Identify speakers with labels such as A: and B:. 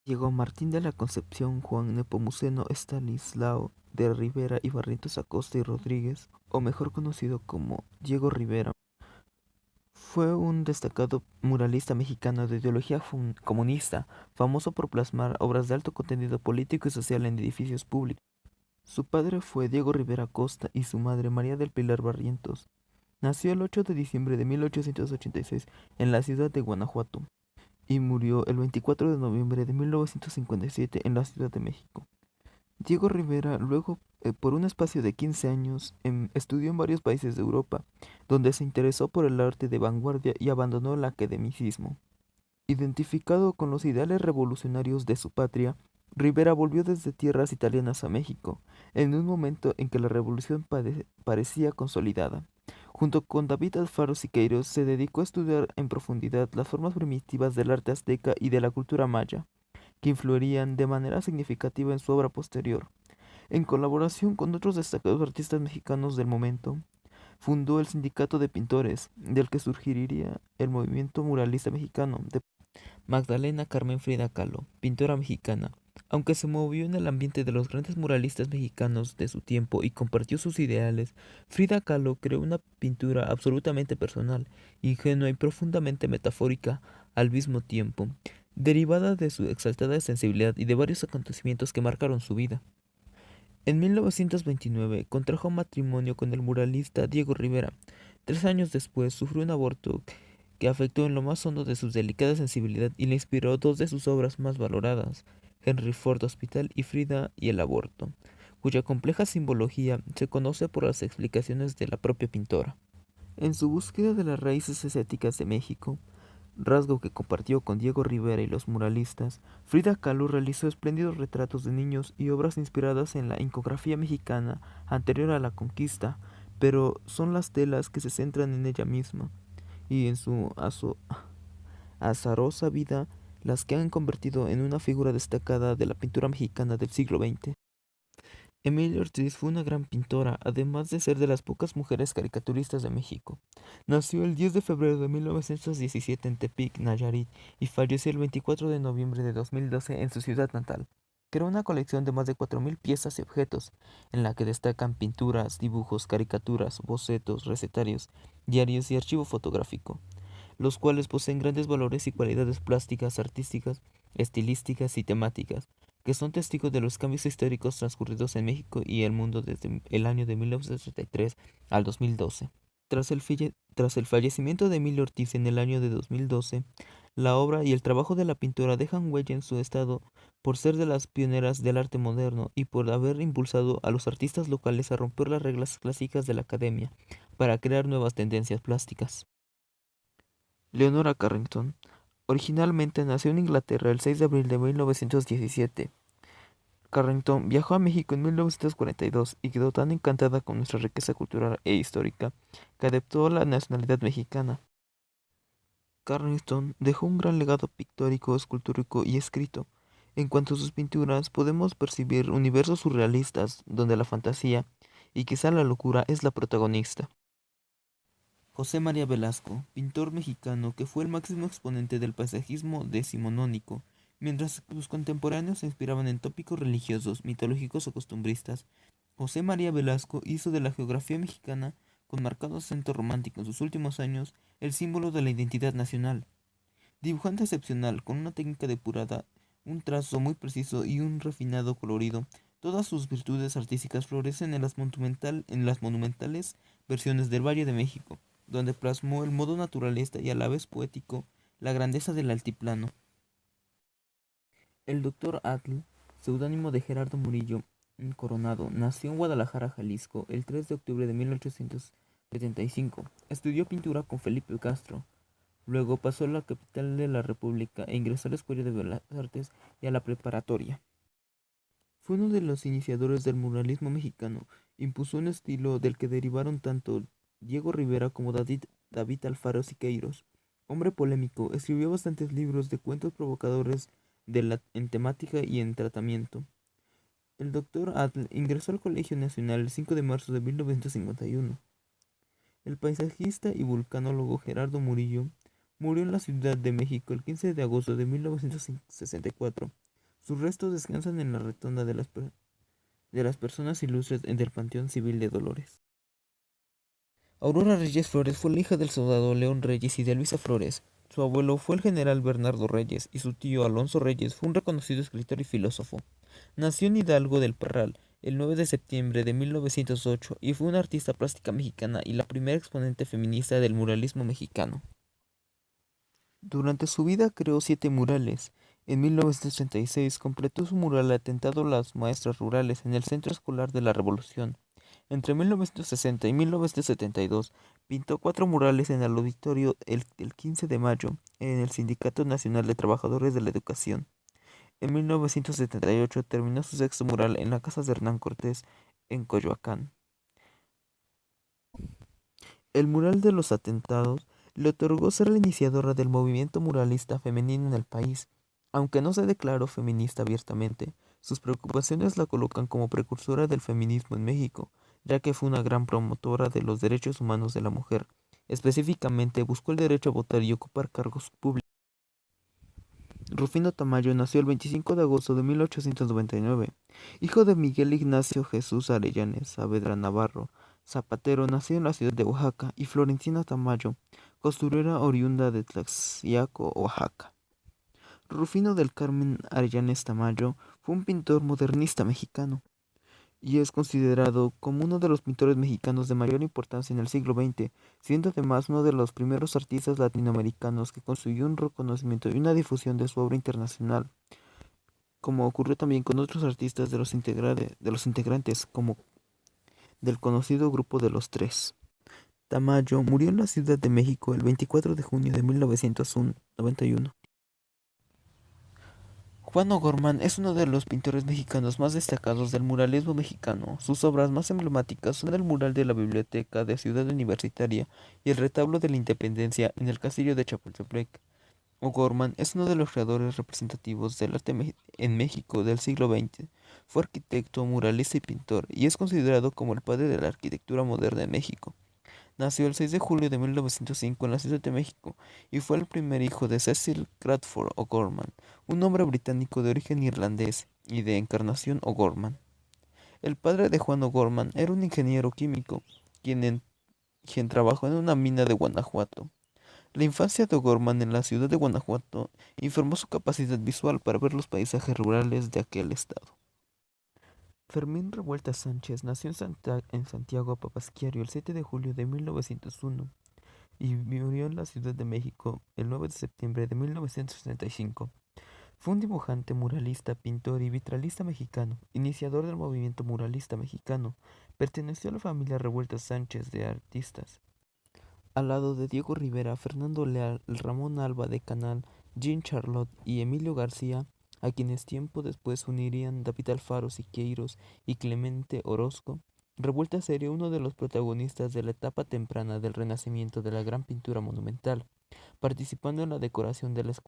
A: Diego Martín de la Concepción, Juan Nepomuceno Estanislao de Rivera y Barrientos Acosta y Rodríguez, o mejor conocido como Diego Rivera, fue un destacado muralista mexicano de ideología comunista, famoso por plasmar obras de alto contenido político y social en edificios públicos. Su padre fue Diego Rivera Acosta y su madre María del Pilar Barrientos. Nació el 8 de diciembre de 1886 en la ciudad de Guanajuato y murió el 24 de noviembre de 1957 en la Ciudad de México. Diego Rivera luego, por un espacio de 15 años, estudió en varios países de Europa, donde se interesó por el arte de vanguardia y abandonó el academicismo. Identificado con los ideales revolucionarios de su patria, Rivera volvió desde tierras italianas a México, en un momento en que la revolución parecía consolidada. Junto con David Alfaro Siqueiros, se dedicó a estudiar en profundidad las formas primitivas del arte azteca y de la cultura maya, que influirían de manera significativa en su obra posterior. En colaboración con otros destacados artistas mexicanos del momento, fundó el Sindicato de Pintores, del que surgiría el movimiento muralista mexicano de Magdalena Carmen Frida Kahlo, pintora mexicana. Aunque se movió en el ambiente de los grandes muralistas mexicanos de su tiempo y compartió sus ideales, Frida Kahlo creó una pintura absolutamente personal, ingenua y profundamente metafórica al mismo tiempo, derivada de su exaltada sensibilidad y de varios acontecimientos que marcaron su vida. En 1929 contrajo matrimonio con el muralista Diego Rivera. 3 años después sufrió un aborto que afectó en lo más hondo de su delicada sensibilidad y le inspiró dos de sus obras más valoradas, Henry Ford Hospital y Frida y el aborto, cuya compleja simbología se conoce por las explicaciones de la propia pintora. En su búsqueda de las raíces asiáticas de México, rasgo que compartió con Diego Rivera y los muralistas, Frida Kahlo realizó espléndidos retratos de niños y obras inspiradas en la iconografía mexicana anterior a la conquista, pero son las telas que se centran en ella misma y en su azarosa vida las que han convertido en una figura destacada de la pintura mexicana del siglo XX. Emilia Ortiz fue una gran pintora, además de ser de las pocas mujeres caricaturistas de México. Nació el 10 de febrero de 1917 en Tepic, Nayarit, y falleció el 24 de noviembre de 2012 en su ciudad natal. Creó una colección de más de 4.000 piezas y objetos, en la que destacan pinturas, dibujos, caricaturas, bocetos, recetarios, diarios y archivo fotográfico, los cuales poseen grandes valores y cualidades plásticas, artísticas, estilísticas y temáticas, que son testigos de los cambios históricos transcurridos en México y el mundo desde el año de 1933 al 2012. Tras el fallecimiento de Emilio Ortiz en el año de 2012, la obra y el trabajo de la pintora dejan huella en su estado por ser de las pioneras del arte moderno y por haber impulsado a los artistas locales a romper las reglas clásicas de la academia para crear nuevas tendencias plásticas. Leonora Carrington originalmente nació en Inglaterra el 6 de abril de 1917. Carrington viajó a México en 1942 y quedó tan encantada con nuestra riqueza cultural e histórica que adoptó la nacionalidad mexicana. Carrington dejó un gran legado pictórico, escultórico y escrito. En cuanto a sus pinturas, podemos percibir universos surrealistas donde la fantasía y quizá la locura es la protagonista. José María Velasco, pintor mexicano que fue el máximo exponente del paisajismo decimonónico, mientras que sus contemporáneos se inspiraban en tópicos religiosos, mitológicos o costumbristas. José María Velasco hizo de la geografía mexicana, con marcado acento romántico en sus últimos años, el símbolo de la identidad nacional. Dibujante excepcional, con una técnica depurada, un trazo muy preciso y un refinado colorido, todas sus virtudes artísticas florecen en las monumentales versiones del Valle de México, donde plasmó el modo naturalista y a la vez poético la grandeza del altiplano. El doctor Atl, seudónimo de Gerardo Murillo Coronado, nació en Guadalajara, Jalisco, el 3 de octubre de 1875. Estudió pintura con Felipe Castro. Luego pasó a la capital de la República e ingresó a la Escuela de Bellas Artes y a la preparatoria. Fue uno de los iniciadores del muralismo mexicano. Impuso un estilo del que derivaron tanto Diego Rivera como David Alfaro Siqueiros. Hombre polémico, escribió bastantes libros de cuentos provocadores en temática y en tratamiento. El doctor Atl ingresó al Colegio Nacional el 5 de marzo de 1951. El paisajista y vulcanólogo Gerardo Murillo murió en la Ciudad de México el 15 de agosto de 1964. Sus restos descansan en la rotonda de las personas ilustres del Panteón Civil de Dolores. Aurora Reyes Flores fue la hija del soldado León Reyes y de Luisa Flores. Su abuelo fue el general Bernardo Reyes y su tío Alonso Reyes fue un reconocido escritor y filósofo. Nació en Hidalgo del Parral el 9 de septiembre de 1908 y fue una artista plástica mexicana y la primera exponente feminista del muralismo mexicano. Durante su vida creó 7 murales. En 1936 completó su mural Atentado a las maestras rurales en el Centro Escolar de la Revolución. Entre 1960 y 1972 pintó 4 murales en el auditorio el 15 de mayo en el Sindicato Nacional de Trabajadores de la Educación. En 1978 terminó su sexto mural en la casa de Hernán Cortés en Coyoacán. El mural de los atentados le otorgó ser la iniciadora del movimiento muralista femenino en el país. Aunque no se declaró feminista abiertamente, sus preocupaciones la colocan como precursora del feminismo en México, ya que fue una gran promotora de los derechos humanos de la mujer. Específicamente buscó el derecho a votar y ocupar cargos públicos. Rufino Tamayo nació el 25 de agosto de 1899, hijo de Miguel Ignacio Jesús Arellanes Saavedra Navarro, zapatero, nacido en la ciudad de Oaxaca, y Florentina Tamayo, costurera oriunda de Tlaxiaco, Oaxaca. Rufino del Carmen Arellanes Tamayo fue un pintor modernista mexicano y es considerado como uno de los pintores mexicanos de mayor importancia en el siglo XX, siendo además uno de los primeros artistas latinoamericanos que consiguió un reconocimiento y una difusión de su obra internacional, como ocurrió también con otros artistas de los integrantes como del conocido Grupo de los Tres. Tamayo murió en la Ciudad de México el 24 de junio de 1991. Juan O'Gorman es uno de los pintores mexicanos más destacados del muralismo mexicano. Sus obras más emblemáticas son el mural de la Biblioteca de Ciudad Universitaria y el retablo de la Independencia en el Castillo de Chapultepec. O'Gorman es uno de los creadores representativos del arte en México del siglo XX. Fue arquitecto, muralista y pintor, y es considerado como el padre de la arquitectura moderna en México. Nació el 6 de julio de 1905 en la Ciudad de México y fue el primer hijo de Cecil Crawford O'Gorman, un hombre británico de origen irlandés, y de Encarnación O'Gorman. El padre de Juan O'Gorman era un ingeniero químico, quien trabajó en una mina de Guanajuato. La infancia de O'Gorman en la ciudad de Guanajuato informó su capacidad visual para ver los paisajes rurales de aquel estado. Fermín Revuelta Sánchez nació en Santiago Papasquiaro el 7 de julio de 1901 y murió en la Ciudad de México el 9 de septiembre de 1965. Fue un dibujante, muralista, pintor y vitralista mexicano, iniciador del movimiento muralista mexicano. Perteneció a la familia Revuelta Sánchez de artistas, al lado de Diego Rivera, Fernando Leal, Ramón Alba de Canal, Jean Charlotte y Emilio García, a quienes tiempo después unirían David Alfaro Siqueiros y Clemente Orozco. Revuelta sería uno de los protagonistas de la etapa temprana del renacimiento de la gran pintura monumental, participando en la decoración de la escuela